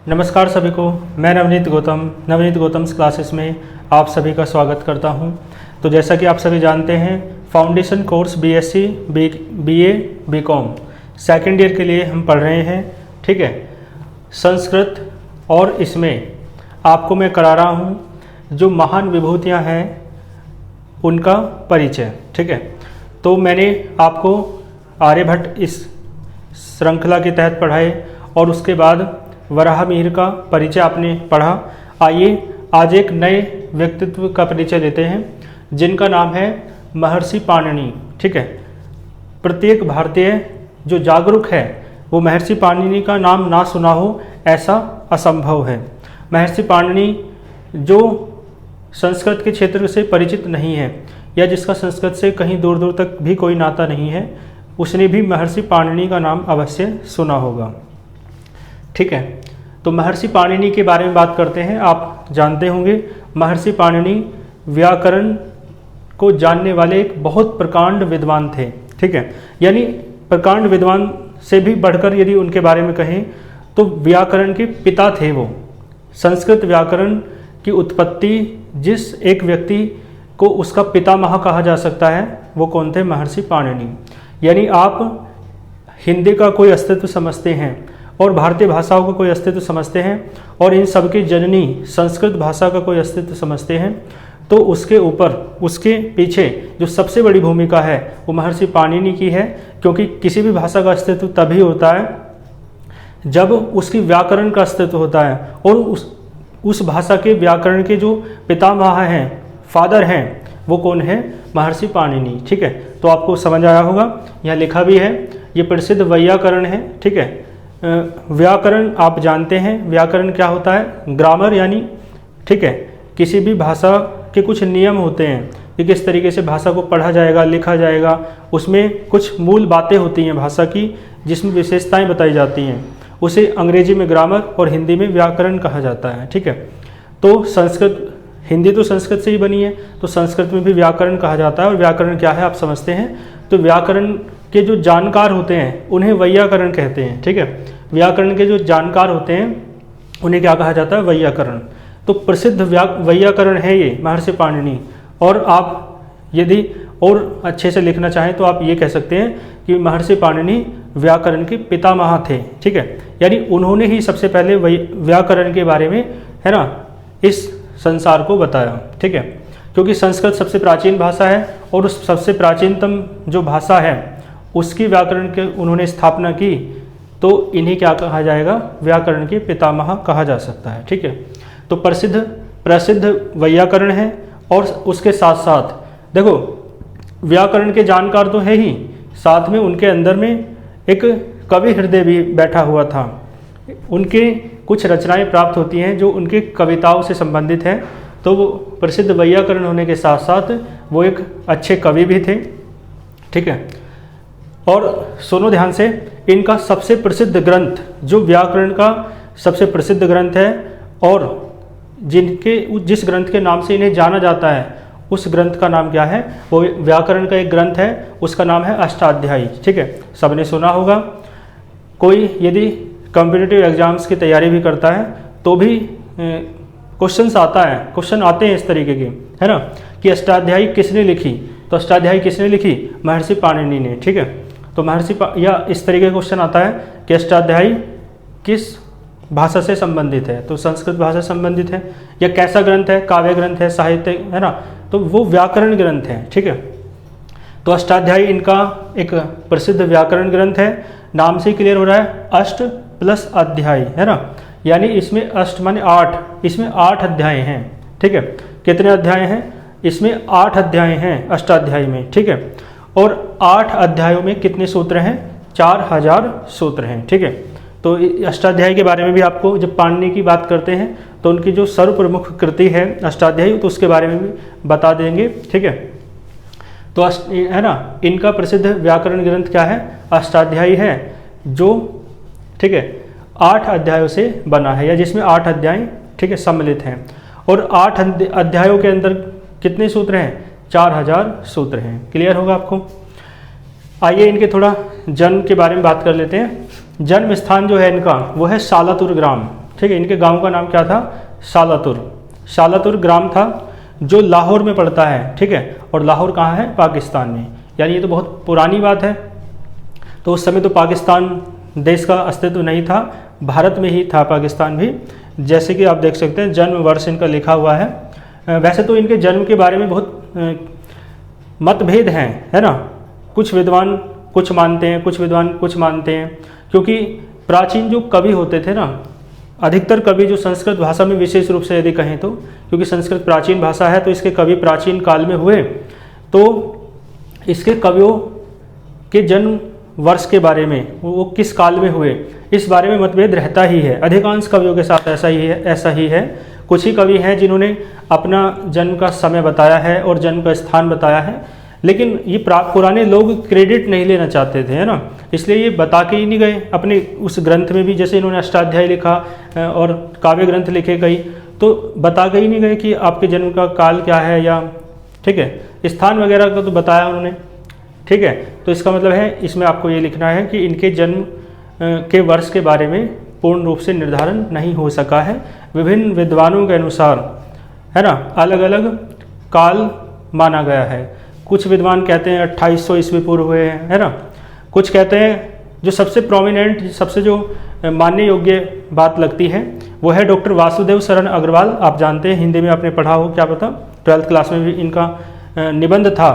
नमस्कार सभी को, मैं नवनीत गौतम्स क्लासेस में आप सभी का स्वागत करता हूं। तो जैसा कि आप सभी जानते हैं, foundation course BSc BA BCom second year के लिए हम पढ़ रहे हैं। ठीक है, संस्कृत, और इसमें आपको मैं करा रहा हूं जो महान विभूतियां हैं उनका परिचय। ठीक है, तो मैंने आपको आर्यभट्ट इस श्रृंखला के तहत पढ़ाए और उसके बाद वराहमिहिर का परिचय आपने पढ़ा। आइए आज एक नए व्यक्तित्व का परिचय लेते हैं जिनका नाम है महर्षि पाणिनि। ठीक है, प्रत्येक भारतीय जो जागरूक है वो महर्षि पाणिनि का नाम ना सुना हो ऐसा असंभव है। महर्षि पाणिनि जो संस्कृत के क्षेत्र से परिचित नहीं है या जिसका संस्कृत से कहीं दूर दूर तक भी कोई नाता नहीं है, उसने भी महर्षि पाणिनि का नाम अवश्य सुना होगा। ठीक है, तो महर्षि पाणिनि के बारे में बात करते हैं। आप जानते होंगे महर्षि पाणिनि व्याकरण को जानने वाले एक बहुत प्रकांड विद्वान थे। ठीक है, यानी प्रकांड विद्वान से भी बढ़कर यदि उनके बारे में कहें तो व्याकरण के पिता थे वो। संस्कृत व्याकरण की उत्पत्ति जिस एक व्यक्ति को उसका पितामह कहा जा सकता है वो कौन थे? महर्षि पाणिनि। यानी आप हिंदी का कोई अस्तित्व समझते हैं और भारतीय भाषाओं का कोई अस्तित्व समझते हैं और इन सबकी जननी संस्कृत भाषा का कोई अस्तित्व समझते हैं, तो उसके ऊपर उसके पीछे जो सबसे बड़ी भूमिका है वो महर्षि पाणिनि की है। क्योंकि किसी भी भाषा का अस्तित्व तभी होता है जब उसकी व्याकरण का अस्तित्व होता है, और उस भाषा के व्याकरण के जो पितामह हैं, फादर हैं, वो कौन है? महर्षि पाणिनि। ठीक है, तो आपको समझ आया होगा, यहाँ लिखा भी है, ये प्रसिद्ध वैयाकरण है। ठीक है, व्याकरण आप जानते हैं, व्याकरण क्या होता है? ग्रामर यानी, ठीक है, किसी भी भाषा के कुछ नियम होते हैं कि किस तरीके से भाषा को पढ़ा जाएगा, लिखा जाएगा, उसमें कुछ मूल बातें होती हैं भाषा की जिसमें विशेषताएं बताई जाती हैं। उसे अंग्रेजी में ग्रामर और हिंदी में व्याकरण कहा जाता है। ठीक है, तो संस्कृत, हिंदी तो संस्कृत से ही बनी है, तो संस्कृत में भी व्याकरण कहा जाता है। और व्याकरण क्या है आप समझते हैं? तो व्याकरण के जो जानकार होते हैं उन्हें वैयाकरण कहते हैं। ठीक है, व्याकरण के जो जानकार होते हैं उन्हें क्या कहा जाता है? वैयाकरण। तो प्रसिद्ध वैयाकरण है ये महर्षि पाणिनि। और आप यदि और अच्छे से लिखना चाहें तो आप ये कह सकते हैं कि महर्षि पाणिनि व्याकरण के पितामह थे। ठीक है, यानी उन्होंने ही सबसे पहले व्याकरण के बारे में, है ना, इस संसार को बताया। ठीक है, क्योंकि संस्कृत सबसे प्राचीन भाषा है और उस सबसे प्राचीनतम जो भाषा है उसकी व्याकरण के उन्होंने स्थापना की, तो इन्हें क्या कहा जाएगा? व्याकरण के पितामह कहा जा सकता है। ठीक है, तो प्रसिद्ध वैयाकरण है। और उसके साथ साथ देखो, व्याकरण के जानकार तो है ही, साथ में उनके अंदर में एक कवि हृदय भी बैठा हुआ था। उनके कुछ रचनाएं प्राप्त होती हैं जो उनके कविताओं से संबंधित हैं। तो वो प्रसिद्ध वैयाकरण होने के साथ साथ वो एक अच्छे कवि भी थे। ठीक है, और सुनो ध्यान से, इनका सबसे प्रसिद्ध ग्रंथ जो व्याकरण का सबसे प्रसिद्ध ग्रंथ है और जिस ग्रंथ के नाम से इन्हें जाना जाता है उस ग्रंथ का नाम क्या है? वो व्याकरण का एक ग्रंथ है, उसका नाम है अष्टाध्यायी। ठीक है, सबने सुना होगा। कोई यदि कॉम्पिटिटिव एग्जाम्स की तैयारी भी करता है तो भी क्वेश्चन आते हैं इस तरीके के, है ना, कि अष्टाध्यायी किसने लिखी? तो अष्टाध्यायी किसने लिखी? महर्षि पाणिनि ने। ठीक है, तो या इस तरीके का क्वेश्चन आता है कि अष्टाध्यायी किस भाषा से संबंधित है? तो संस्कृत भाषा से संबंधित है। या कैसा ग्रंथ है? काव्य ग्रंथ है, साहित्य है ना, तो वो व्याकरण ग्रंथ है। ठीक है, तो अष्टाध्यायी इनका एक प्रसिद्ध व्याकरण ग्रंथ है। नाम से क्लियर हो रहा है, अष्ट प्लस अध्याय, है ना, यानी इसमें अष्ट माने 8, इसमें 8 अध्याय हैं। ठीक है, कितने अध्याय हैं? इसमें 8 अध्याय हैं अष्टाध्यायी में। ठीक है, और 8 अध्यायों में कितने सूत्र हैं? 4000 सूत्र हैं। ठीक है, तो अष्टाध्यायी के बारे में भी आपको, जब पाणिनि की बात करते हैं तो उनकी जो सर्वप्रमुख कृति है अष्टाध्यायी, तो उसके बारे में भी बता देंगे। ठीक है, तो है ना, इनका प्रसिद्ध व्याकरण ग्रंथ क्या है? अष्टाध्यायी है, जो, ठीक है, 8 अध्यायों से बना है, या जिसमें 8 अध्याय, ठीक है, सम्मिलित हैं। और 8 अध्यायों के अंदर कितने सूत्र हैं? 4000 सूत्र हैं। क्लियर होगा आपको? आइए इनके थोड़ा जन्म के बारे में बात कर लेते हैं। जन्म स्थान जो है इनका वो है सालातुर ग्राम। ठीक है। इनके गांव का नाम क्या था? सालातुर। सालातुर ग्राम था जो लाहौर में पड़ता है, ठीक है। और लाहौर कहाँ है? पाकिस्तान में। यानी ये तो बहुत पुरानी बात है। तो उस समय तो पाकिस्तान देश का अस्तित्व नहीं था, भारत में ही था पाकिस्तान भी। जैसे कि आप देख सकते हैं जन्म वर्ष इनका लिखा हुआ है। वैसे तो इनके जन्म के बारे में बहुत मतभेद हैं, है ना। कुछ विद्वान कुछ मानते हैं, कुछ विद्वान कुछ मानते हैं, क्योंकि प्राचीन जो कवि होते थे ना, अधिकतर कवि जो संस्कृत भाषा में विशेष रूप से यदि कहें तो, क्योंकि संस्कृत प्राचीन भाषा है तो इसके कवि प्राचीन काल में हुए, तो इसके कवियों के जन्म वर्ष के बारे में, वो किस काल में हुए, इस बारे में मतभेद रहता ही है। अधिकांश कवियों के साथ ऐसा ही है। कुछ ही कवि हैं जिन्होंने अपना जन्म का समय बताया है और जन्म का स्थान बताया है, लेकिन ये पुराने लोग क्रेडिट नहीं लेना चाहते थे, है ना। इसलिए ये बता के ही नहीं गए अपने उस ग्रंथ में भी। जैसे इन्होंने अष्टाध्यायी लिखा और काव्य ग्रंथ लिखे कई, तो बता के ही नहीं गए कि आपके जन्म का काल क्या है, या ठीक है स्थान वगैरह का तो बताया उन्होंने, ठीक है। तो इसका मतलब है इसमें आपको ये लिखना है कि इनके जन्म के वर्ष के बारे में पूर्ण रूप से निर्धारण नहीं हो सका है। विभिन्न विद्वानों के अनुसार, है ना, अलग अलग काल माना गया है। कुछ विद्वान कहते हैं 2800 ईस्वी पूर्व हुए हैं, है ना। कुछ कहते हैं, जो सबसे प्रोमिनेंट, सबसे जो मानने योग्य बात लगती है वो है डॉक्टर वासुदेव शरण अग्रवाल। आप जानते हैं, हिंदी में आपने पढ़ा हो, क्या पता 12th क्लास में भी इनका निबंध था।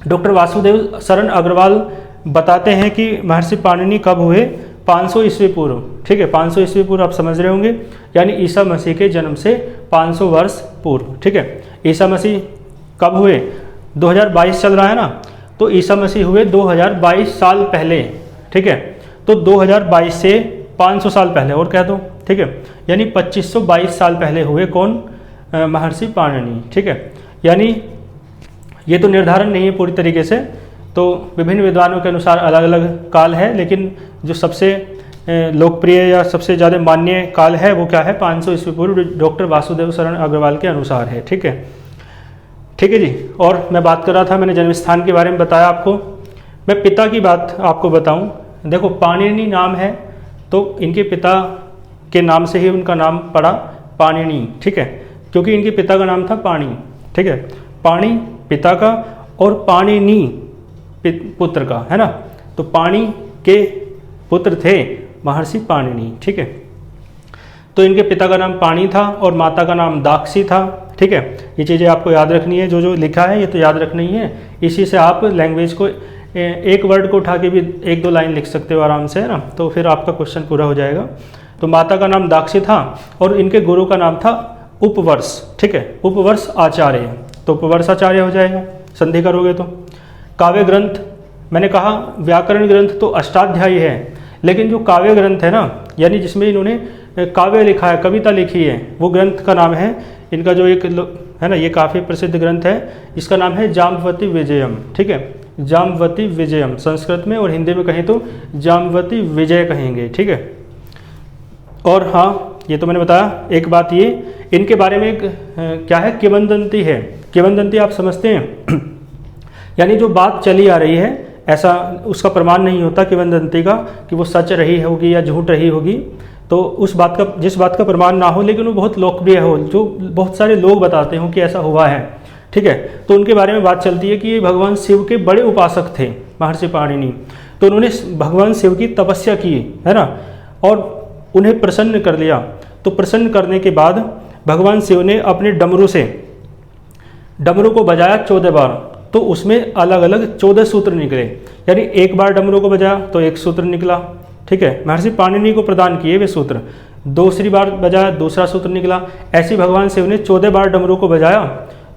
डॉक्टर वासुदेव शरण अग्रवाल बताते हैं कि महर्षि पाणिनि कब हुए? 500 ईस्वी पूर्व, ठीक है। 500 ईस्वी पूर्व आप समझ रहे होंगे, यानी ईसा मसीह के जन्म से 500 वर्ष पूर्व, ठीक है। ईसा मसीह कब हुए? 2022 चल रहा है ना, तो ईसा मसीह हुए 2022 साल पहले, ठीक है। तो 2022 से 500 साल पहले और कह दो, ठीक है, यानी 2522 साल पहले हुए कौन? महर्षि पाणिनि, ठीक है। यानी ये तो निर्धारण नहीं है पूरी तरीके से, तो विभिन्न विद्वानों के अनुसार अलग अलग काल है, लेकिन जो सबसे लोकप्रिय या सबसे ज़्यादा मान्य काल है वो क्या है? 500 ईस्वी पूर्व डॉक्टर वासुदेव शरण अग्रवाल के अनुसार है, ठीक है। ठीक है जी। और मैं बात कर रहा था, मैंने जन्म स्थान के बारे में बताया आपको। मैं पिता की बात आपको बताऊं। देखो, पाणिनि नाम है तो इनके पिता के नाम से ही उनका नाम पड़ा पाणिनि, ठीक है, क्योंकि इनके पिता का नाम था पाणि, ठीक है। पाणि पिता का और पाणिनि पुत्र का, है ना। तो पाणि के पुत्र थे महर्षि पाणिनि, ठीक है। तो इनके पिता का नाम पाणि था और माता का नाम दाक्षी था, ठीक है। ये चीज़ें आपको याद रखनी है, जो लिखा है ये तो याद रखना ही है। इसी से आप लैंग्वेज को एक वर्ड को उठा के भी 1-2 लाइन लिख सकते हो आराम से, है ना। तो फिर आपका क्वेश्चन पूरा हो जाएगा। तो माता का नाम दाक्षी था और इनके गुरु का नाम था उपवर्ष, ठीक है। उपवर्ष आचार्य, तो उपवर्ष आचार्य हो जाएगा, संधि करोगे तो। काव्य ग्रंथ, मैंने कहा व्याकरण ग्रंथ तो अष्टाध्यायी है, लेकिन जो काव्य ग्रंथ है ना, यानी जिसमें इन्होंने काव्य लिखा है, कविता लिखी है, वो ग्रंथ का नाम है, इनका जो एक है ना, ये काफ़ी प्रसिद्ध ग्रंथ है, इसका नाम है जाम्बवती विजयम, ठीक है। जाम्बवती विजयम संस्कृत में, और हिंदी में कहें तो जाम्बवती विजय कहेंगे, ठीक है। और हाँ, ये तो मैंने बताया। एक बात ये, इनके बारे में एक क्या है, किंवदंती है। किंवदंती आप समझते हैं, यानी जो बात चली आ रही है, ऐसा उसका प्रमाण नहीं होता किंवदंती का कि वो सच रही होगी या झूठ रही होगी। तो उस बात का, जिस बात का प्रमाण ना हो लेकिन वो बहुत लोकप्रिय हो, जो बहुत सारे लोग बताते हो कि ऐसा हुआ है, ठीक है, तो उनके बारे में बात चलती है कि ये भगवान शिव के बड़े उपासक थे महर्षि पाणिनि। तो उन्होंने भगवान शिव की तपस्या की, है ना, और उन्हें प्रसन्न कर लिया। तो प्रसन्न करने के बाद भगवान शिव ने अपने डमरू से डमरू को बजाया 14 बार, तो उसमें अलग अलग 14 सूत्र निकले। यानी एक बार डमरू को बजाया तो एक सूत्र निकला, ठीक है, महर्षि पाणिनि को प्रदान किए वे सूत्र। दूसरी बार बजाया, दूसरा सूत्र निकला। ऐसे भगवान शिव ने 14 बार डमरू को बजाया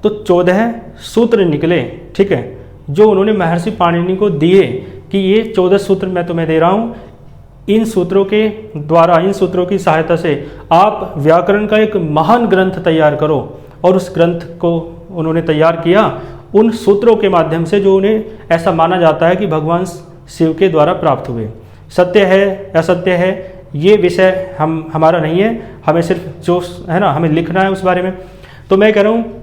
तो 14 सूत्र निकले, ठीक है, जो उन्होंने महर्षि पाणिनि को दिए कि ये 14 सूत्र मैं तुम्हें दे रहा हूँ। इन सूत्रों के द्वारा, इन सूत्रों की सहायता से आप व्याकरण का एक महान ग्रंथ तैयार करो। और उस ग्रंथ को उन्होंने तैयार किया उन सूत्रों के माध्यम से, जो उन्हें ऐसा माना जाता है कि भगवान शिव के द्वारा प्राप्त हुए। सत्य है असत्य है ये विषय हमारा नहीं है, हमें सिर्फ जो है ना, हमें लिखना है उस बारे में। तो मैं कह रहा हूँ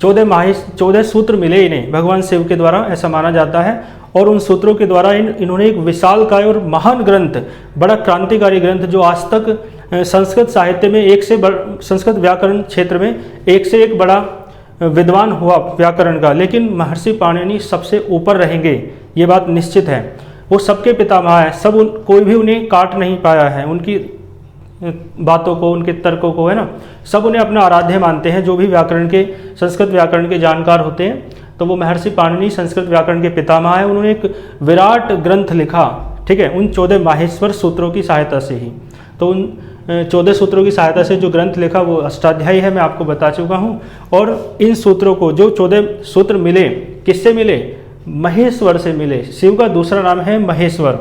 14 सूत्र मिले इन्हें भगवान शिव के द्वारा, ऐसा माना जाता है। और उन सूत्रों के द्वारा इन्होंने एक विशालकाय और महान ग्रंथ, बड़ा क्रांतिकारी ग्रंथ, जो आज तक संस्कृत साहित्य में संस्कृत व्याकरण क्षेत्र में एक से एक बड़ा विद्वान हुआ व्याकरण का, लेकिन महर्षि पाणिनि सबसे ऊपर रहेंगे, ये बात निश्चित है। वो सबके पितामह है, कोई भी उन्हें काट नहीं पाया है, उनकी बातों को, उनके तर्कों को, है ना, सब उन्हें अपना आराध्य मानते हैं। जो भी संस्कृत व्याकरण के जानकार होते हैं तो वो महर्षि पाणिनि संस्कृत व्याकरण के पितामह है। उन्होंने एक विराट ग्रंथ लिखा, ठीक है, उन 14 माहेश्वर सूत्रों की सहायता से ही। तो उन 14 सूत्रों की सहायता से जो ग्रंथ लिखा वो अष्टाध्यायी है, मैं आपको बता चुका हूँ। और इन सूत्रों को, जो 14 सूत्र मिले, किससे मिले? महेश्वर से मिले। शिव का दूसरा नाम है महेश्वर।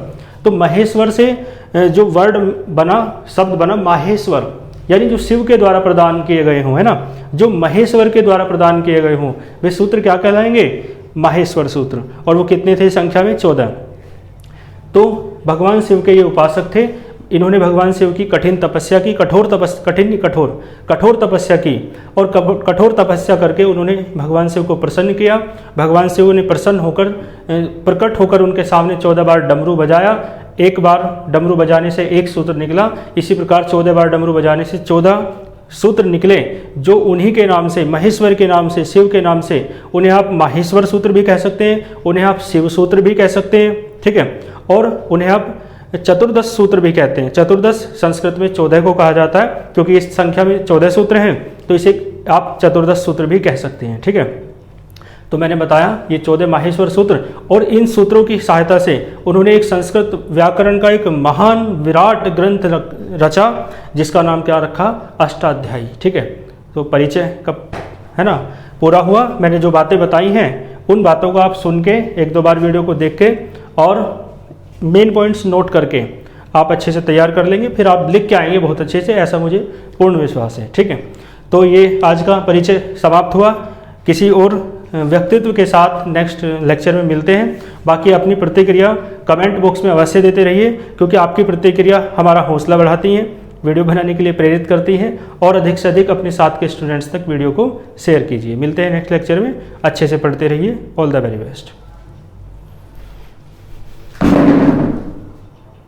तो महेश्वर से जो वर्ड बना, शब्द बना माहेश्वर, यानी जो शिव के द्वारा प्रदान किए गए हों, है ना, जो महेश्वर के द्वारा प्रदान किए गए हों, वे सूत्र क्या कहलाएंगे? माहेश्वर सूत्र। और वो कितने थे संख्या में? 14। तो भगवान शिव के ये उपासक थे। इन्होंने भगवान शिव की कठिन तपस्या की, कठोर तपस्या की, और कठोर तपस्या करके उन्होंने भगवान शिव को प्रसन्न किया। भगवान शिव ने प्रकट होकर उनके सामने 14 बार डमरू बजाया। एक बार डमरू बजाने से एक सूत्र निकला, इसी प्रकार 14 बार डमरू बजाने से 14 सूत्र निकले, जो उन्हीं के नाम से, महेश्वर के नाम से, शिव के नाम से, उन्हें आप माहेश्वर सूत्र भी कह सकते हैं, उन्हें आप शिव सूत्र भी कह सकते हैं, ठीक है, और उन्हें आप चतुर्दश सूत्र भी कहते हैं। चतुर्दश संस्कृत में 14 को कहा जाता है, क्योंकि इस संख्या में 14 सूत्र हैं, तो इसे आप चतुर्दश सूत्र भी कह सकते हैं, ठीक है। तो मैंने बताया ये 14 माहेश्वर सूत्र, और इन सूत्रों की सहायता से उन्होंने एक संस्कृत व्याकरण का एक महान विराट ग्रंथ रचा, जिसका नाम क्या रखा? अष्टाध्यायी, ठीक है। तो परिचय कब, है ना, पूरा हुआ। मैंने जो बातें बताई हैं उन बातों को आप सुन के, 1-2 बार वीडियो को देख के और मेन पॉइंट्स नोट करके आप अच्छे से तैयार कर लेंगे, फिर आप लिख के आएंगे बहुत अच्छे से, ऐसा मुझे पूर्ण विश्वास है, ठीक है। तो ये आज का परिचय समाप्त हुआ। किसी और व्यक्तित्व के साथ नेक्स्ट लेक्चर में मिलते हैं। बाकी अपनी प्रतिक्रिया कमेंट बॉक्स में अवश्य देते रहिए, क्योंकि आपकी प्रतिक्रिया हमारा हौसला बढ़ाती है, वीडियो बनाने के लिए प्रेरित करती है, और अधिक से अधिक अपने साथ के स्टूडेंट्स तक वीडियो को शेयर कीजिए। मिलते हैं नेक्स्ट लेक्चर में, अच्छे से पढ़ते रहिए। All the very best.